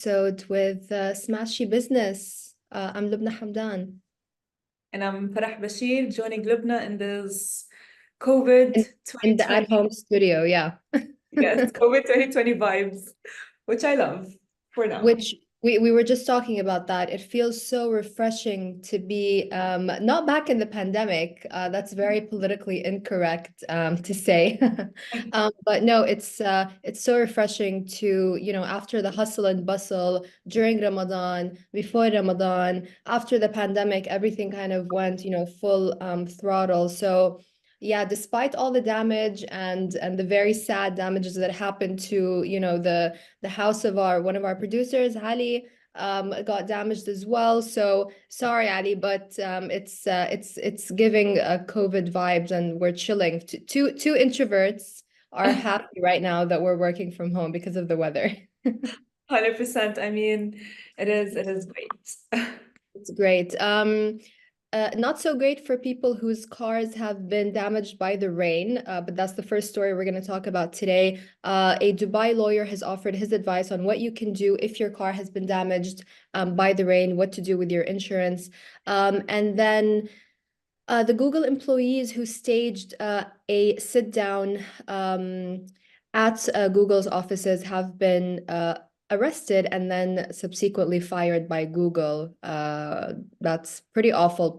episode with Smashi Business. I'm Lubna Hamdan. And I'm Farah Bashir joining Lubna in this COVID In the 2020, at-home studio, yeah. yes, COVID 2020 vibes, which I love for now. Which we were just talking about that. It feels so refreshing to be not back in the pandemic. That's very politically incorrect to say. But no, it's so refreshing to, after the hustle and bustle during Ramadan, before Ramadan, after the pandemic, everything kind of went, full throttle. So yeah, despite all the damage and the very sad damages that happened to, the house of our one of our producers, Ali, got damaged as well. So sorry, Ali, but it's giving COVID vibes, and we're chilling. Two introverts are happy right now that we're working from home because of the weather. 100%. I mean, it is great. It's great. Not so great for people whose cars have been damaged by the rain, but that's the first story we're going to talk about today. A Dubai lawyer has offered his advice on what you can do if your car has been damaged by the rain, what to do with your insurance. And then the Google employees who staged a sit down at Google's offices have been arrested and then subsequently fired by Google. That's pretty awful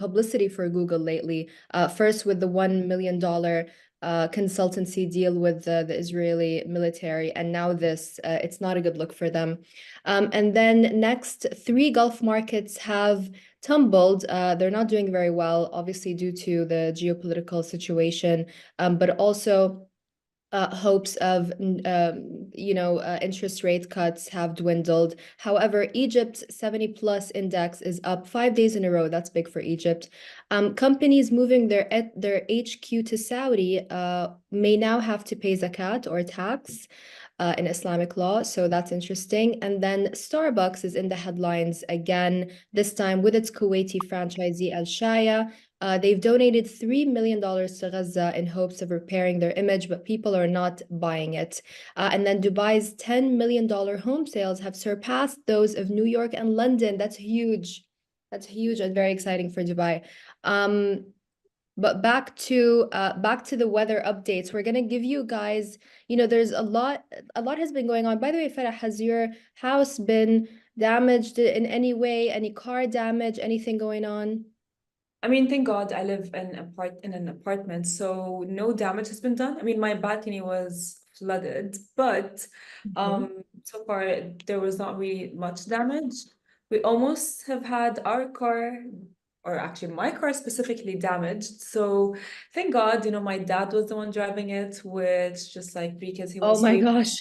publicity for Google lately. First with the $1 million consultancy deal with the Israeli military, and now this, it's not a good look for them. And then next, three Gulf markets have tumbled. They're not doing very well, obviously due to the geopolitical situation, but also hopes of interest rate cuts have dwindled. However, Egypt's 70 plus index is up 5 days in a row. That's big for Egypt. Companies moving their HQ to Saudi may now have to pay zakat or tax in Islamic law. So that's interesting. And then Starbucks is in the headlines again, this time with its Kuwaiti franchisee Alshaya. They've donated $3 million to Gaza in hopes of repairing their image, but people are not buying it. And then Dubai's $10 million home sales have surpassed those of New York and London. That's huge. That's huge and very exciting for Dubai. But back to the weather updates. We're gonna give you guys, there's a lot has been going on. By the way, Farah, has your house been damaged in any way? Any car damage? Anything going on? I mean, thank God I live in an apartment, so no damage has been done. I mean, my balcony was flooded, but Mhm. so far there was not really much damage. We almost have had our car, or actually my car specifically damaged. So thank God, my dad was the one driving it, which just like because he Oh was my sleeping. gosh.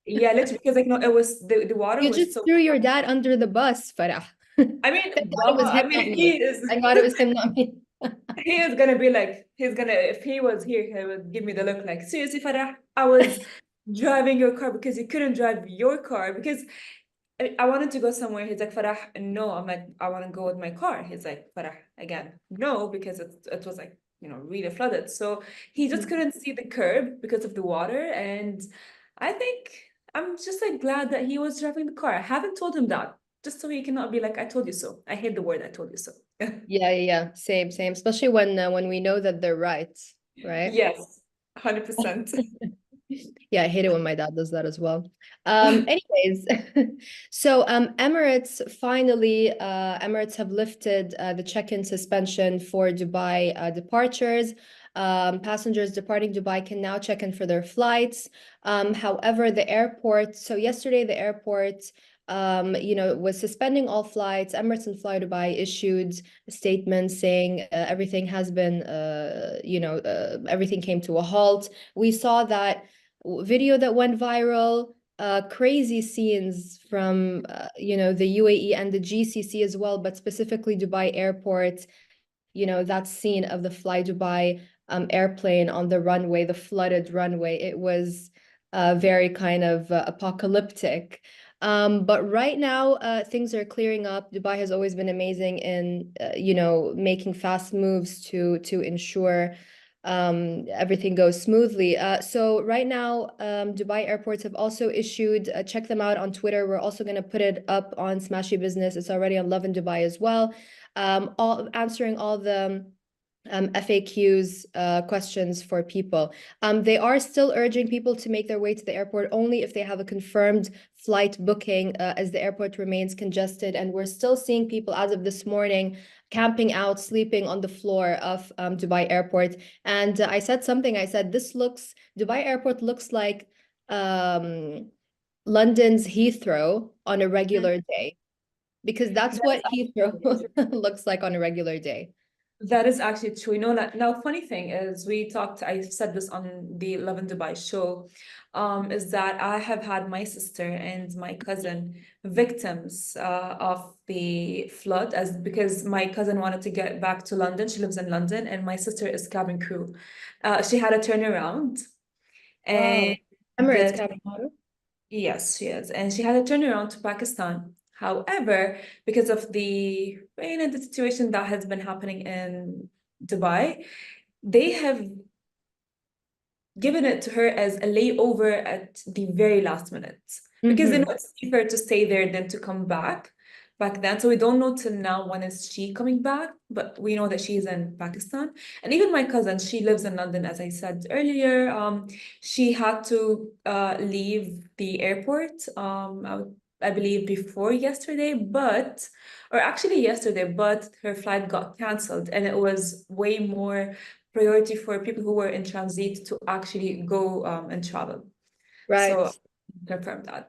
Yeah, literally because like no, it was the water You was just so threw your dad under the bus, Farah. I Thank mean, God it was him, I not mean, me. he is Thank God it was him, not me. he is gonna be like he's gonna if he was here he would give me the look like seriously Farah I was driving your car because you couldn't drive your car because I wanted to go somewhere. He's like, Farah, no. I'm like, I want to go with my car. He's like, Farah, again, no, because it was like, really flooded. So he just couldn't see the curb because of the water. And I think I'm just like glad that he was driving the car. I haven't told him that, just so he cannot be like, I told you so. I hate the word I told you so. Yeah, yeah, yeah. Same, same. Especially when we know that they're right, right? Yes, 100%. Yeah, I hate it when my dad does that as well. Anyways, so Emirates have lifted the check-in suspension for Dubai departures. Passengers departing Dubai can now check in for their flights. However, so yesterday the airport was suspending all flights. Emirates and Fly Dubai issued a statement saying everything has been, everything came to a halt. We saw that video that went viral, crazy scenes from the UAE and the GCC as well, but specifically Dubai airport. That scene of the Fly Dubai airplane on the runway, the flooded runway. It was very kind of apocalyptic. But right now, things are clearing up. Dubai has always been amazing in, making fast moves to ensure everything goes smoothly. So right now, Dubai airports have also issued, check them out on Twitter. We're also going to put it up on Smashi Business. It's already on Love in Dubai as well. All answering all the FAQs, questions for people. They are still urging people to make their way to the airport only if they have a confirmed flight booking, as the airport remains congested. And we're still seeing people as of this morning camping out, sleeping on the floor of Dubai airport. And I said something, I said, Dubai airport looks like London's Heathrow on a Mhm. regular day, because that's That is what Heathrow actually looks like on a regular day. That is actually true. You know, that now funny thing is I said this on the Love in Dubai show, is that I have had my sister and my cousin victims of the flood as because my cousin wanted to get back to London. She lives in London, and my sister is cabin crew. She had a turnaround and Wow. Emirates the Capital. Yes, she is. And she had a turnaround to Pakistan. However, because of the rain and the situation that has been happening in Dubai, they have given it to her as a layover at the very last minute because they know Mm-hmm. it's safer to stay there than to come back then. So we don't know till now when is she coming back, but we know that she's in Pakistan. And even my cousin, she lives in London, as I said earlier. She had to leave the airport. I believe before yesterday, or actually yesterday, but her flight got canceled, and it was way more priority for people who were in transit to actually go and travel. So Right. confirm that.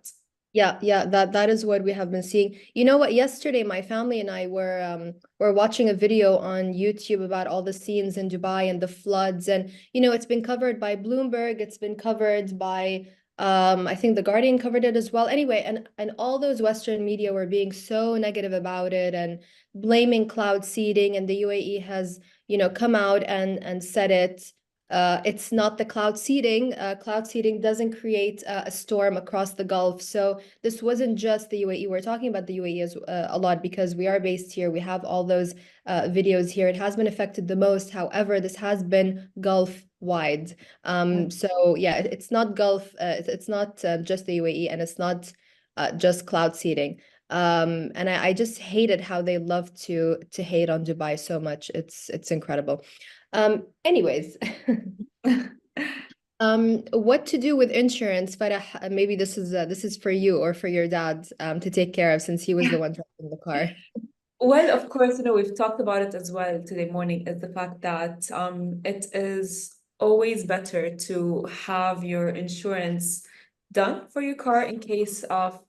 Yeah, yeah, that is what we have been seeing. You know what? Yesterday, my family and I were watching a video on YouTube about all the scenes in Dubai and the floods, and it's been covered by Bloomberg, it's been covered by I think The Guardian covered it as well. Anyway, and all those Western media were being so negative about it and blaming cloud seeding, and the UAE has, come out and said it. It's not the cloud seeding. Cloud seeding doesn't create a storm across the Gulf. So this wasn't just the UAE. We're talking about the UAE a lot because we are based here. We have all those videos here. It has been affected the most. However, this has been Gulf wide. So yeah, it's not Gulf. It's not just the UAE, and it's not just cloud seeding. And I just hated how they love to hate on Dubai so much. It's incredible. Anyways, what to do with insurance, Farah? Maybe this is for you or for your dad to take care of, since he was the one driving the car. Well, of course, we've talked about it as well today morning, is the fact that it is always better to have your insurance done for your car in case of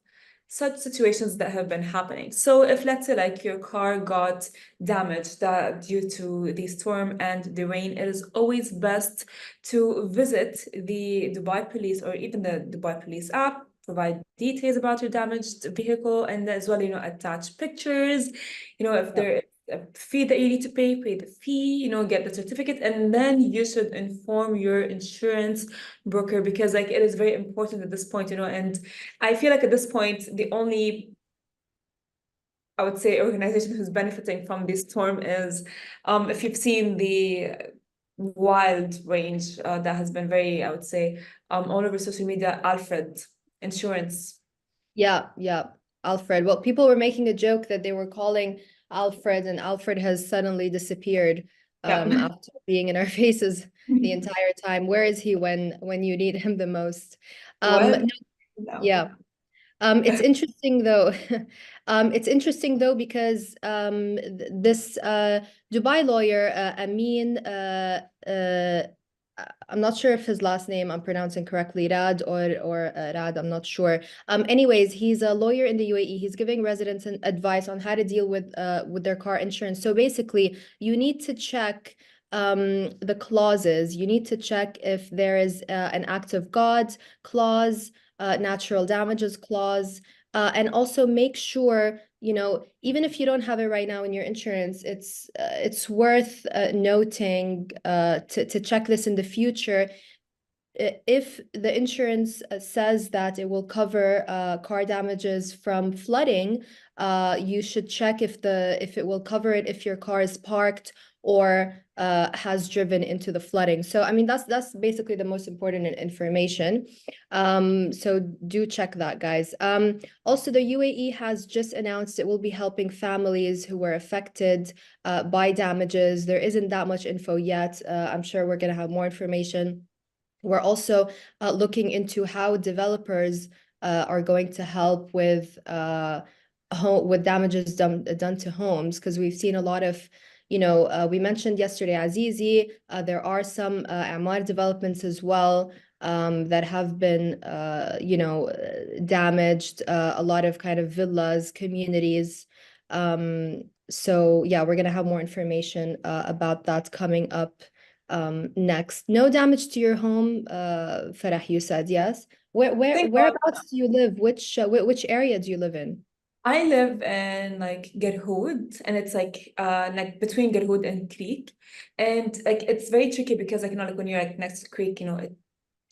such situations that have been happening. So if let's say like your car got damaged due to the storm and the rain, it is always best to visit the Dubai police or even the Dubai police app, provide details about your damaged vehicle, and as well, attach pictures. If Yeah. there is a fee that you need to pay the fee, get the certificate, and then you should inform your insurance broker because like it is very important at this point, and I feel like at this point, the only I would say organization who's benefiting from this storm is if you've seen the wild range that has been very, I would say, all over social media, Alfred Insurance. Yeah, yeah. Alfred. Well, people were making a joke that they were calling Alfred, and Alfred has suddenly disappeared Yeah. after being in our faces the entire time. Where is he when you need him the most? What? No, No. yeah. It's interesting though. It's interesting though because this Dubai lawyer Amin, I'm not sure if his last name I'm pronouncing correctly, Rad or Rad, I'm not sure. Anyways, he's a lawyer in the UAE. He's giving residents an advice on how to deal with their car insurance. So basically, you need to check the clauses. You need to check if there is an act of God clause, natural damages clause, and also make sure, even if you don't have it right now in your insurance, it's worth noting to check this in the future. if the insurance says that it will cover car damages from flooding, you should check if it will cover it if your car is parked or has driven into the flooding. So I mean that's basically the most important information. So do check that, guys. Also, the UAE has just announced it will be helping families who were affected by damages. There isn't that much info yet. I'm sure we're going to have more information. We're also looking into how developers are going to help with with damages done to homes, because we've seen a lot of, we mentioned yesterday Azizi, there are some Amar developments as well that have been, damaged, a lot of kind of villas, communities. So yeah, we're gonna have more information about that coming up next. No damage to your home, Farah, you said, yes. Thank God. Whereabouts do you live? Which area do you live in? I live in like Gerhood, and it's like between Gerhood and Creek, and like it's very tricky because like when you're like next to Creek, it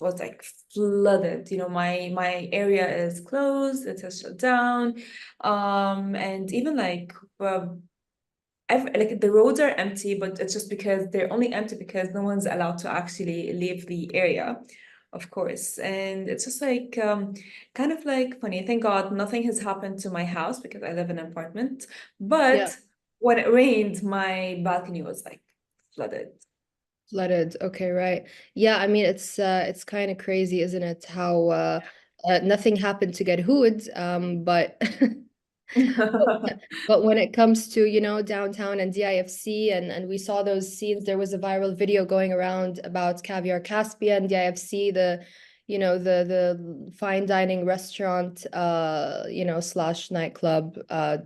was like flooded. My area is closed, it has shut down, and even like the roads are empty, but it's just because they're only empty because no one's allowed to actually leave the area, of course. And it's just like kind of like funny. Thank God nothing has happened to my house because I live in an apartment. Yeah, But when it rained, my balcony was like flooded. flooded. Okay, right. Yeah, I mean it's kind of crazy, isn't it? How nothing happened to get Hood, but but when it comes to, downtown and DIFC, and we saw those scenes, there was a viral video going around about Caviar Caspia and DIFC, the fine dining restaurant, slash nightclub.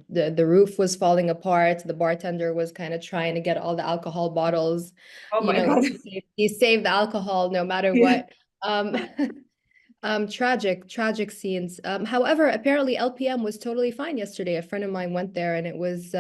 The roof was falling apart. The bartender was kind of trying to get all the alcohol bottles, Oh my God. he saved the alcohol no matter Yeah. what. Tragic scenes. However, apparently LPM was totally fine yesterday. A friend of mine went there and it was,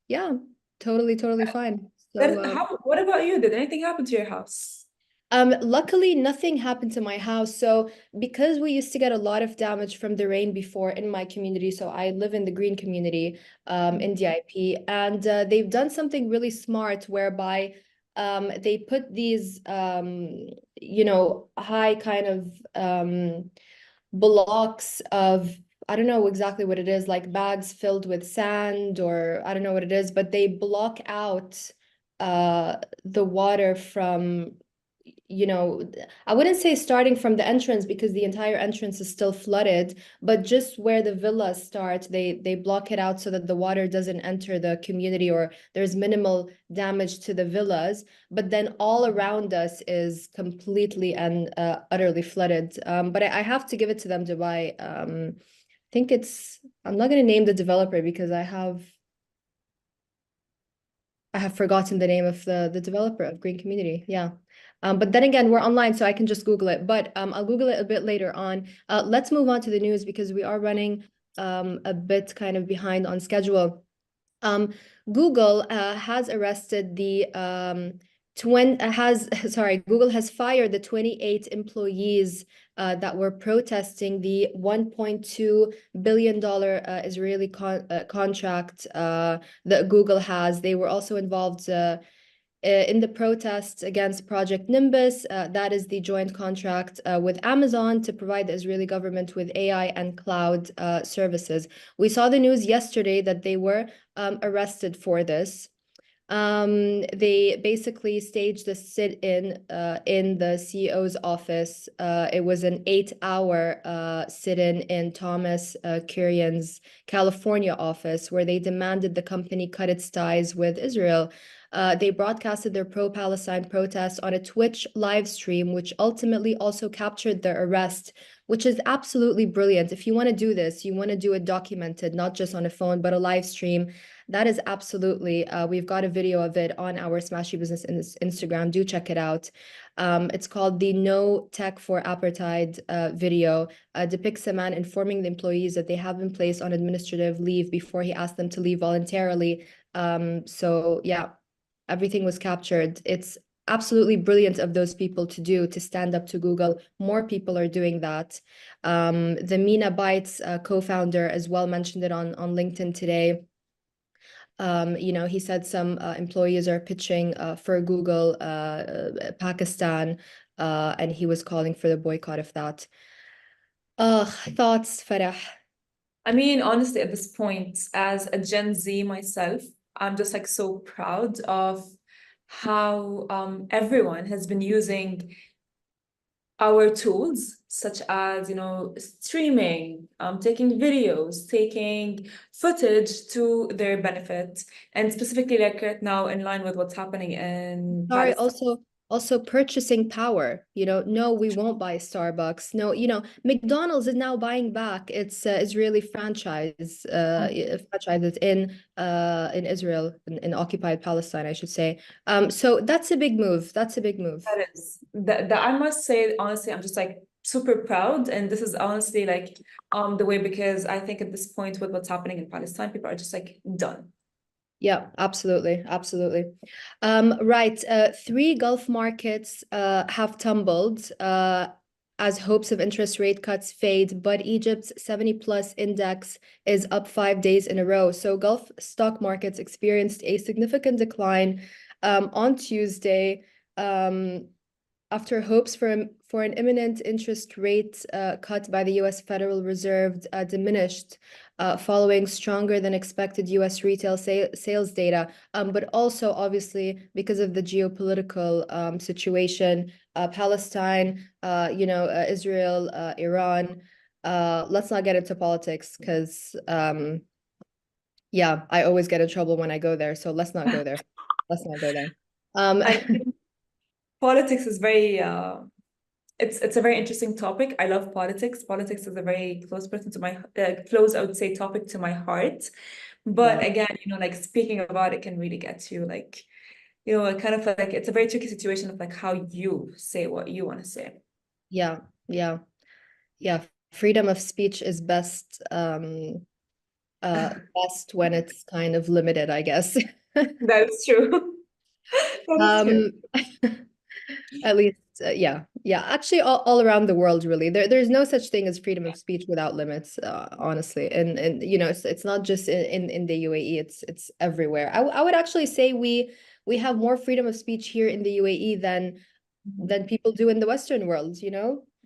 yeah, totally fine. So, Then what about you? Did anything happen to your house? luckily nothing happened to my house. So because we used to get a lot of damage from the rain before in my community, so I live in the green community, in DIP, and they've done something really smart whereby they put these, high kind of blocks of, I don't know exactly what it is, like bags filled with sand, or I don't know what it is, but they block out the water from, I wouldn't say starting from the entrance because the entire entrance is still flooded, but just where the villas start, they block it out so that the water doesn't enter the community, or there's minimal damage to the villas. But then all around us is completely and utterly flooded. But I have to give it to them, Dubai. I think I'm not going to name the developer because I have forgotten the name of the developer of Green Community. Yeah. But then again, we're online, so I can just Google it. But I'll Google it a bit later on. Let's move on to the news because we are running a bit kind of behind on schedule. Um, Google has arrested the Google has fired the 28 employees that were protesting the $1.2 billion Israeli contract that Google has. They were also involved in the protests against Project Nimbus. That is the joint contract with Amazon to provide the Israeli government with AI and cloud services. We saw the news yesterday that they were arrested for this. They basically staged a sit-in in the CEO's office. It was an 8-hour sit-in in Thomas Kurian's California office, where they demanded the company cut its ties with Israel. They broadcasted their pro-Palestine protests on a Twitch live stream, which ultimately also captured their arrest, which is absolutely brilliant. If you want to do this, you want to do it documented, not just on a phone, but a live stream. That is absolutely, we've got a video of it on our Smashi Business Instagram. Do check it out. It's called the No Tech for Apartheid video. Depicts a man informing the employees that they have been placed on administrative leave before he asked them to leave voluntarily. So yeah, everything was captured. It's absolutely brilliant of those people to do, to stand up to Google. More people are doing that. The Mina Bytes co-founder as well mentioned it on LinkedIn today. He said some employees are pitching for Google Pakistan, and he was calling for the boycott of that. Thoughts, Farah? I mean, honestly, at this point, as a Gen Z myself, I'm just like so proud of how everyone has been using our tools, such as, streaming, taking videos, taking footage to their benefit, and specifically like right now in line with what's happening in Sorry, Palestine. also purchasing power. No, we won't buy Starbucks. No, McDonald's is now buying back its Israeli franchises in Israel, in occupied Palestine, I should say. So that's a big move. That's a big move. That is that I must say, honestly, I'm just like super proud. And this is honestly like the way, because I think at this point with what's happening in Palestine, people are just like done. Yeah, absolutely, absolutely. Right. Three Gulf markets have tumbled as hopes of interest rate cuts fade, but Egypt's 70 plus index is up 5 days in a row. So Gulf stock markets experienced a significant decline on Tuesday. After hopes for an imminent interest rate cut by the U.S. Federal Reserve diminished following stronger than expected U.S. retail sales data, but also obviously because of the geopolitical situation, Palestine, Israel, Iran. Let's not get into politics because, yeah, I always get in trouble when I go there. So let's not go there. Let's not go there. I think politics is very it's a very interesting topic. I love politics. Politics is a very close person to my close, I would say, topic to my heart. But Yeah. again, like speaking about it can really get you like, kind of like it's a very tricky situation of like how you say what you want to say. Yeah, yeah, yeah. Freedom of speech is best when it's kind of limited, I guess. That is true. That is true. Um, at least, yeah, yeah. Actually, all around the world, really, there's no such thing as freedom of speech without limits, honestly. And it's not just in the UAE. It's everywhere. I would actually say we have more freedom of speech here in the UAE than people do in the Western world, I There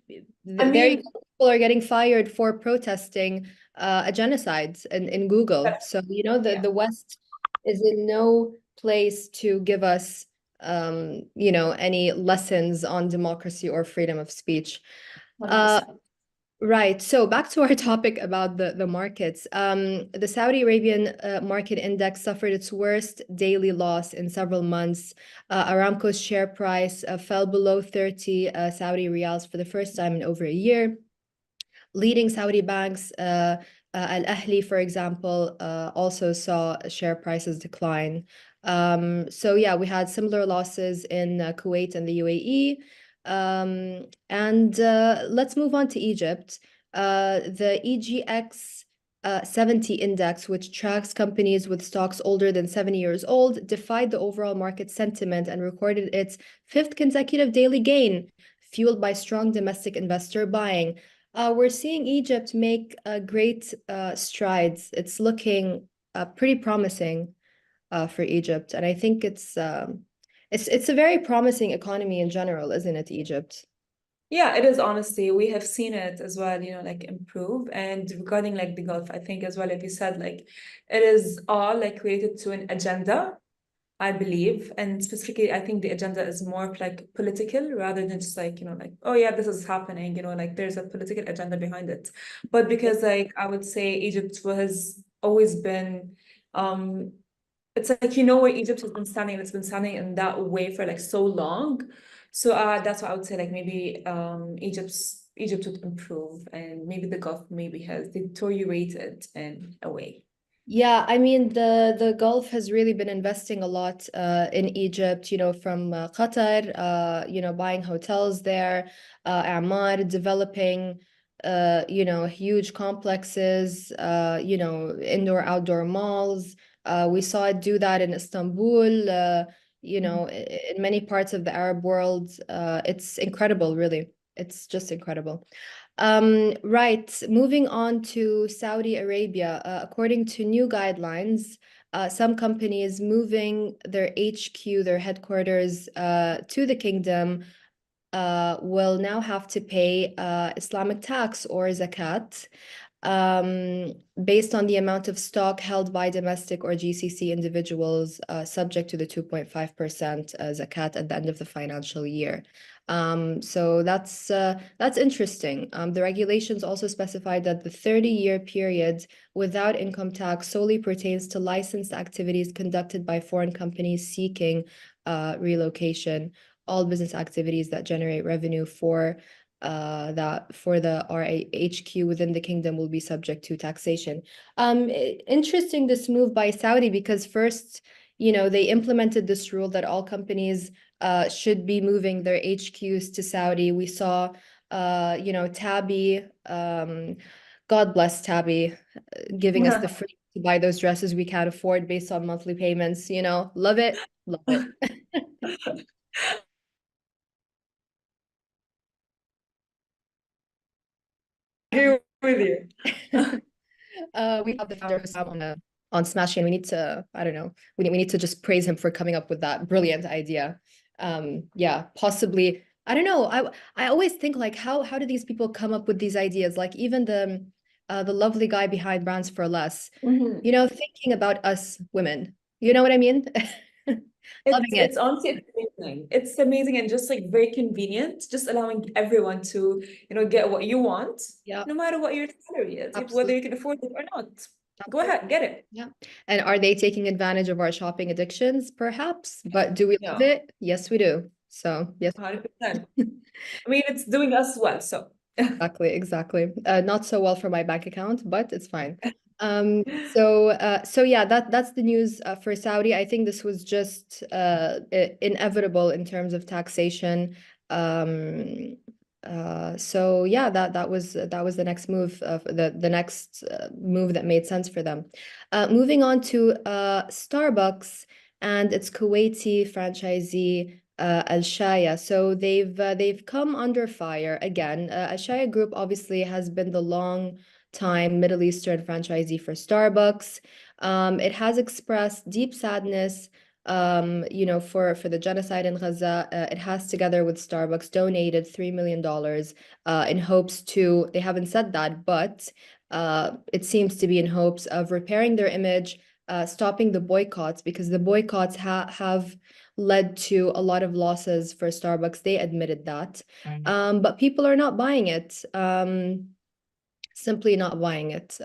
you mean, go. People are getting fired for protesting a genocide in Google. So, yeah, the West is in no place to give us any lessons on democracy or freedom of speech. Uh, 100%. Right. So back to our topic about the markets. The Saudi Arabian market index suffered its worst daily loss in several months. Aramco's share price fell below 30 Saudi riyals for the first time in over a year. Leading Saudi banks, Al Ahli, for example, also saw share prices decline. So yeah, we had similar losses in Kuwait and the UAE. And let's move on to Egypt. The EGX 70 index, which tracks companies with stocks older than 70 years old, defied the overall market sentiment and recorded its fifth consecutive daily gain, fueled by strong domestic investor buying. We're seeing Egypt make great strides. It's looking pretty promising for Egypt, and I think it's a very promising economy in general, isn't it, Egypt? Yeah, it is honestly. We have seen it as well, like improve. And regarding like the Gulf, I think as well, if you said like it is all like related to an agenda, I believe. And specifically, I think the agenda is more of like political rather than just like, like, oh yeah, this is happening, like there's a political agenda behind it. But because like I would say Egypt has always been it's like where Egypt has been standing, and it's been standing in that way for like so long. So that's why I would say like maybe Egypt would improve, and maybe the Gulf maybe has deteriorated in a way. Yeah, I mean the Gulf has really been investing a lot in Egypt, from Qatar, buying hotels there, Amar developing huge complexes, indoor outdoor malls. We saw it do that in Istanbul, in many parts of the Arab world. It's incredible, really. It's just incredible. Right. Moving on to Saudi Arabia. According to new guidelines, some companies moving their HQ, their headquarters, to the kingdom will now have to pay Islamic tax or zakat based on the amount of stock held by domestic or GCC individuals subject to the 2.5% zakat at the end of the financial year. So that's interesting. The regulations also specify that the 30-year period without income tax solely pertains to licensed activities conducted by foreign companies seeking relocation. All business activities that generate revenue for the RAHQ within the kingdom will be subject to taxation. Interesting this move by Saudi because first, they implemented this rule that all companies should be moving their HQs to Saudi. We saw, Tabby, God bless Tabby, giving us the free to buy those dresses we can't afford based on monthly payments. Love it, love it. Agree with you. We have the founder Hussam on Smashi, and we need to, I don't know, we need to just praise him for coming up with that brilliant idea. Yeah, possibly. I don't know. I always think like how do these people come up with these ideas? Like even the lovely guy behind Brands for Less, Mhm. thinking about us women. You know what I mean? Loving it. It's honestly amazing. It's amazing and just like very convenient, just allowing everyone to, get what you want, Yeah, no matter what your salary is, whether absolutely. you can afford it or not. Go Absolutely. ahead, get it. Yeah. And are they taking advantage of our shopping addictions? Perhaps. But do we love No, it? Yes, we do. So, yes. 100%. I mean, it's doing us well, so. Exactly, exactly. Not so well for my bank account, but it's fine. So yeah, that's the news for Saudi. I think this was just inevitable in terms of taxation. Um, so yeah, that was the next move of the next move that made sense for them. Moving on to Starbucks and its Kuwaiti franchisee Alshaya. So they've come under fire again. Alshaya Group obviously has been the long time Middle Eastern franchisee for Starbucks. It has expressed deep sadness, for the genocide in Gaza. It has, together with Starbucks, donated $3 million in hopes to, they haven't said that, but it seems to be in hopes of repairing their image, stopping the boycotts, because the boycotts have led to a lot of losses for Starbucks. They admitted that. But people are not buying it. Simply not buying it.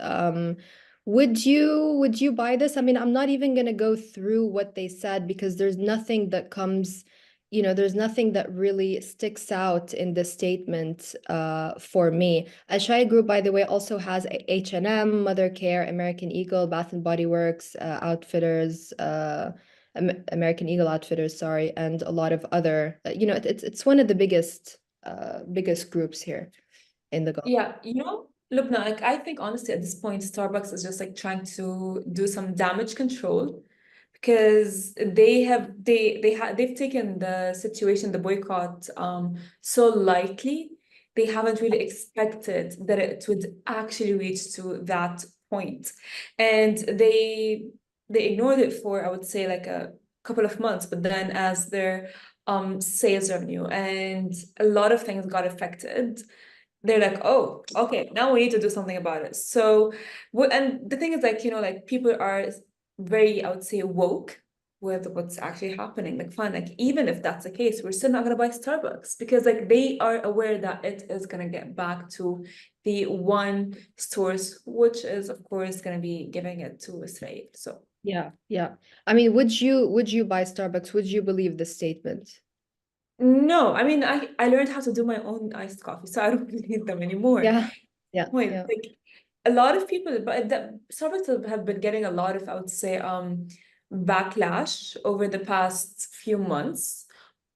Would you buy this? I mean, I'm not even gonna go through what they said because there's nothing that comes, there's nothing that really sticks out in the statement for me. Ashai Group, by the way, also has H&M, Mother Care, American Eagle, Bath and Body Works, Outfitters, American Eagle Outfitters, sorry, and a lot of other, it's one of the biggest groups here in the Gulf. Yeah, look now, like I think honestly at this point, Starbucks is just like trying to do some damage control because they've taken the situation, the boycott, so lightly. They haven't really expected that it would actually reach to that point. And they ignored it for, I would say, like a couple of months, but then as their sales revenue and a lot of things got affected, they're like, oh, okay, now we need to do something about it. So what, and the thing is, like, like people are very, I would say, woke with what's actually happening. Like, fine, like even if that's the case, we're still not gonna buy Starbucks because like they are aware that it is gonna get back to the one stores, which is of course gonna be giving it to Israel. So Yeah, yeah. I mean, would you buy Starbucks? Would you believe the statement? no, I mean I learned how to do my own iced coffee, so I don't really need them anymore. Yeah, yeah, Point. yeah. Like a lot of people, but Starbucks have been getting a lot of, I would say, backlash over the past few months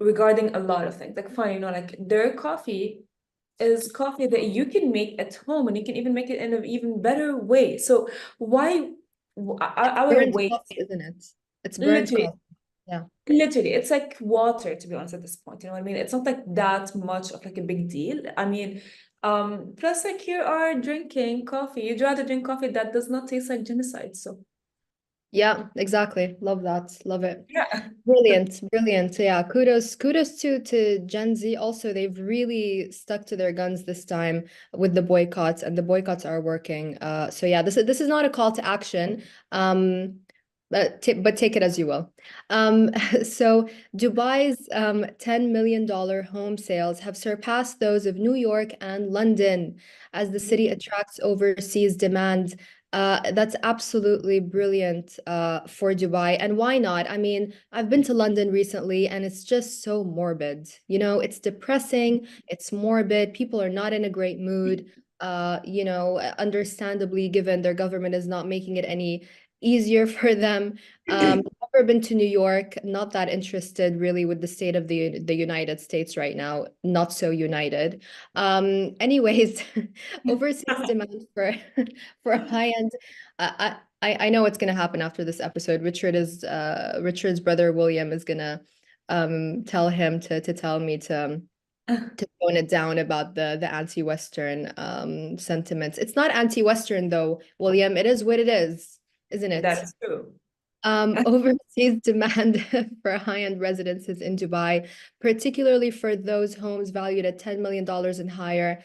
regarding a lot of things. Like, fine, like their coffee is coffee that you can make at home and you can even make it in an even better way. So why I will Burnt wait, coffee, isn't it? It's burnt literally. coffee. Yeah. Literally, it's like water, to be honest, at this point. You know what I mean? It's not like that much of like a big deal. I mean, plus like you are drinking coffee. You'd rather drink coffee that does not taste like genocide. So Yeah, exactly. Love that. Love it. yeah, Brilliant, brilliant. Yeah, kudos to Gen Z. Also, they've really stuck to their guns this time with the boycotts, and the boycotts are working. So yeah, this is not a call to action. But take it as you will. So Dubai's $10 million home sales have surpassed those of New York and London as the city attracts overseas demand. That's absolutely brilliant for Dubai. And why not? I mean, I've been to London recently and it's just so morbid. You know, it's depressing, it's morbid. People are not in a great mood. Understandably, given their government is not making it any easier for them. Never been to New York, not that interested really with the state of the United States right now, not so united. Anyways, overseas demand for for high-end. I know what's gonna happen after this episode. Richard's brother William is gonna tell him to tell me to tone it down about the anti-Western sentiments. It's not anti-Western though, William. It is what it is, isn't that it? is true. Overseas demand for high-end residences in Dubai, particularly for those homes valued at $10 million and higher.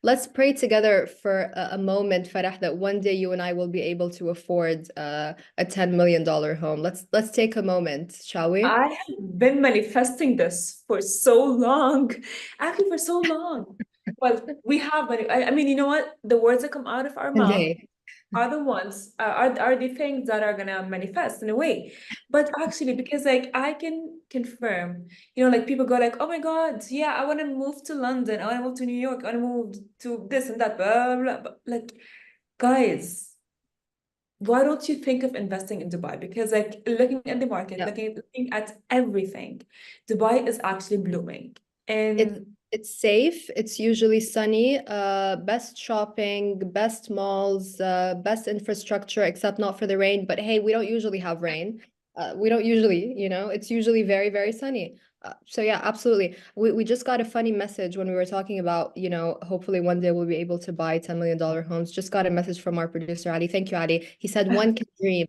Let's pray together for a moment, Farah, that one day you and I will be able to afford a $10 million home. Let's take a moment, shall we? I have been manifesting this for so long, actually for so long. Well, we have, but I mean, you know what? The words that come out of our One mouth day. are the ones are the things that are gonna manifest in a way. But actually, because like I can confirm, like people go like, oh my God, yeah, I want to move to London, I want to move to New York, I want to move to this and that, blah, blah, blah. But, like, guys, why don't you think of investing in Dubai? Because like looking at the market, Yeah. looking at everything, Dubai is actually blooming. It's And it's safe. It's usually sunny. Best shopping, best malls, best infrastructure, except not for the rain. But hey, we don't usually have rain. We don't usually, it's usually very, very sunny. So yeah, absolutely. We just got a funny message when we were talking about, hopefully one day we'll be able to buy $10 million homes. Just got a message from our producer, Ali. Thank you, Ali. He said one can dream.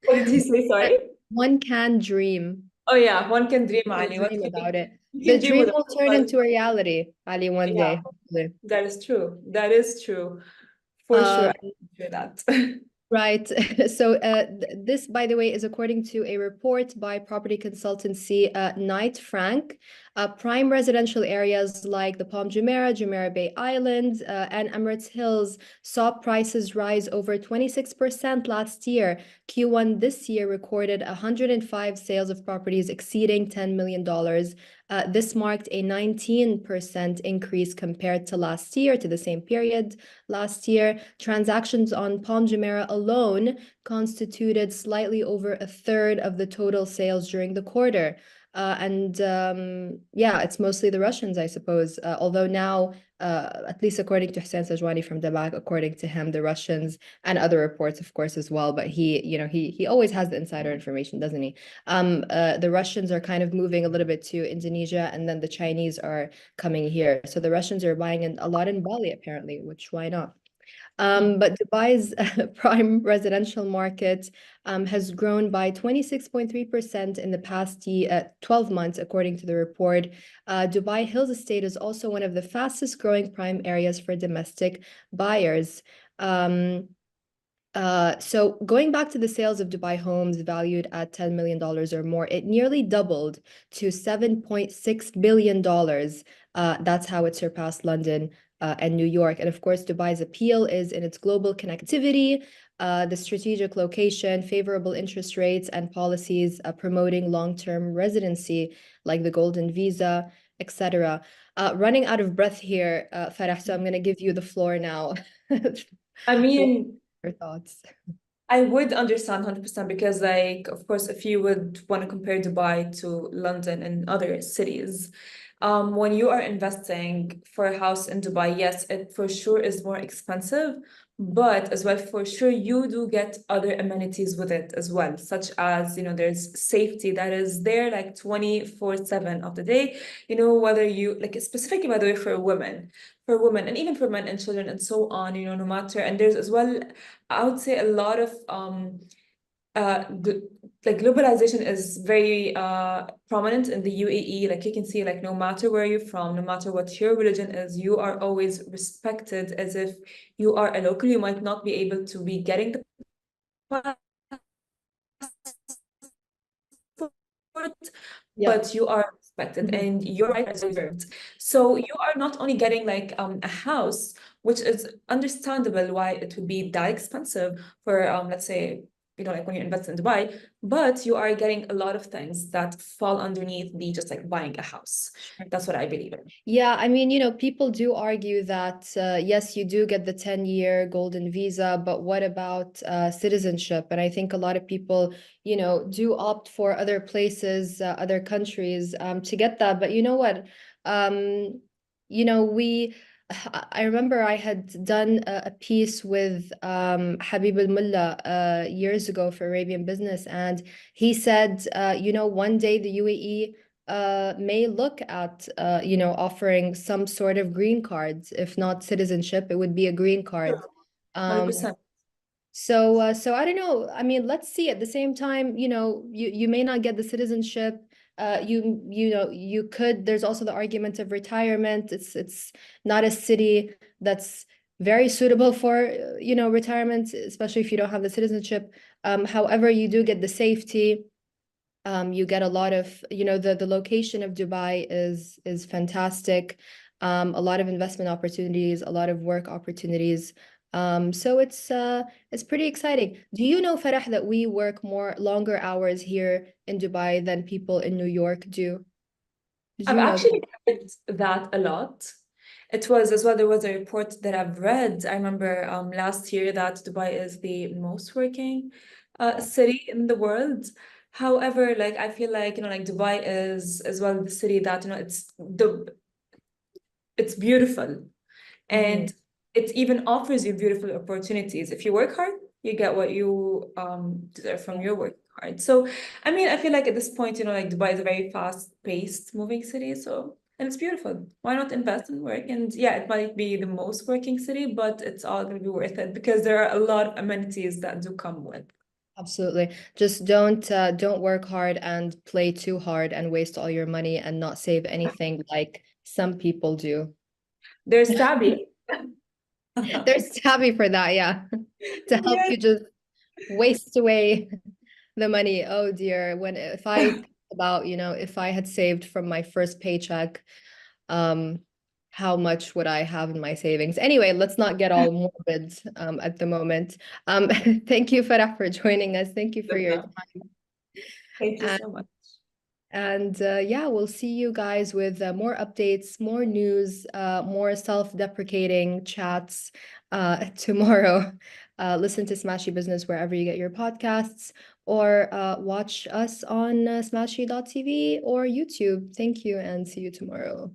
what did he say? Sorry? One can dream. Oh yeah, one can dream, Can Ali. dream about it. You The can dream dream with it, will turn but into a reality, Ali, one yeah, day, hopefully. that is true. That is true. For sure, Um, I can hear that. right. So this, by the way, is according to a report by property consultancy Knight Frank. Prime residential areas like the Palm Jumeirah, Jumeirah Bay Island, and Emirates Hills saw prices rise over 26% last year. Q1 this year recorded 105 sales of properties exceeding $10 million. This marked a 19% increase compared to last year, to the same period last year. Transactions on Palm Jumeirah alone constituted slightly over a third of the total sales during the quarter. Yeah, it's mostly the Russians, I suppose. Although now, at least according to Hussein Sajwani from Dabak, according to him, the Russians and other reports, of course, as well. But he always has the insider information, doesn't he? The Russians are kind of moving a little bit to Indonesia, and then the Chinese are coming here. So the Russians are buying a lot in Bali, apparently, which why not? But Dubai's prime residential market has grown by 26.3% in the past 12 months, according to the report. Dubai Hills Estate is also one of the fastest growing prime areas for domestic buyers. So going back to the sales of Dubai homes valued at $10 million or more, it nearly doubled to $7.6 billion. That's how it surpassed London and New York. And of course, Dubai's appeal is in its global connectivity, the strategic location, favorable interest rates, and policies promoting long-term residency, like the Golden Visa, etc. Running out of breath here, Farah, so I'm going to give you the floor now. I What mean, are your thoughts? I would understand 100% because, like, of course, if you would want to compare Dubai to London and other cities, When you are investing for a house in Dubai, yes, it for sure is more expensive, but as well, for sure, you do get other amenities with it as well, such as, there's safety that is there like 24/7 of the day, whether you like specifically, by the way, for women and even for men and children and so on, no matter. And there's as well, I would say a lot of like globalization is very prominent in the UAE. Like you can see, like no matter where you're from, no matter what your religion is, you are always respected as if you are a local. You might not be able to be getting the passport, Yeah. but you are respected Mhm. and your right is reserved. So you are not only getting like a house, which is understandable why it would be that expensive for let's say, like when you invest in Dubai, but you are getting a lot of things that fall underneath the just like buying a house. Sure. That's what I believe in. Yeah, I mean, people do argue that yes, you do get the 10-year golden visa, but what about citizenship? And I think a lot of people, do opt for other places, other countries to get that. But you know what? We I remember I had done a piece with Habib al-Mullah years ago for Arabian Business, and he said, one day the UAE may look at offering some sort of green cards. If not citizenship, it would be a green card. Sure. Um, 100%. so I don't know. I mean, let's see. At the same time, you may not get the citizenship. You could. There's also the argument of retirement. It's not a city that's very suitable for retirement, especially if you don't have the citizenship. However, you do get the safety. You get a lot of, the location of Dubai is fantastic. A lot of investment opportunities, a lot of work opportunities. So it's pretty exciting. Do you know, Farah, that we work more longer hours here in Dubai than people in New York do? Did I've you know that? actually heard that a lot. It was as well, there was a report that I've read. I remember last year that Dubai is the most working city in the world. However, like I feel like, like Dubai is as well the city that, it's beautiful Mhm. and it even offers you beautiful opportunities. If you work hard, you get what you deserve from Yeah. your work hard. So, I mean, I feel like at this point, like Dubai is a very fast-paced moving city, so and it's beautiful. Why not invest in work? And yeah, it might be the most working city, but it's all going to be worth it because there are a lot of amenities that do come with. Absolutely. Just don't work hard and play too hard and waste all your money and not save anything like some people do. There's Sabi. There's Tabby for that, yeah. To help Yes. you just waste away the money. Oh dear. When if I think about, if I had saved from my first paycheck, um, how much would I have in my savings? Anyway, let's not get all morbid at the moment. Thank you, Farah, for joining us. Thank you for your Thank you time. so much. And yeah, we'll see you guys with more updates, more news, more self-deprecating chats tomorrow. Listen to Smashy Business wherever you get your podcasts, or watch us on smashy.tv or YouTube. Thank you, and see you tomorrow.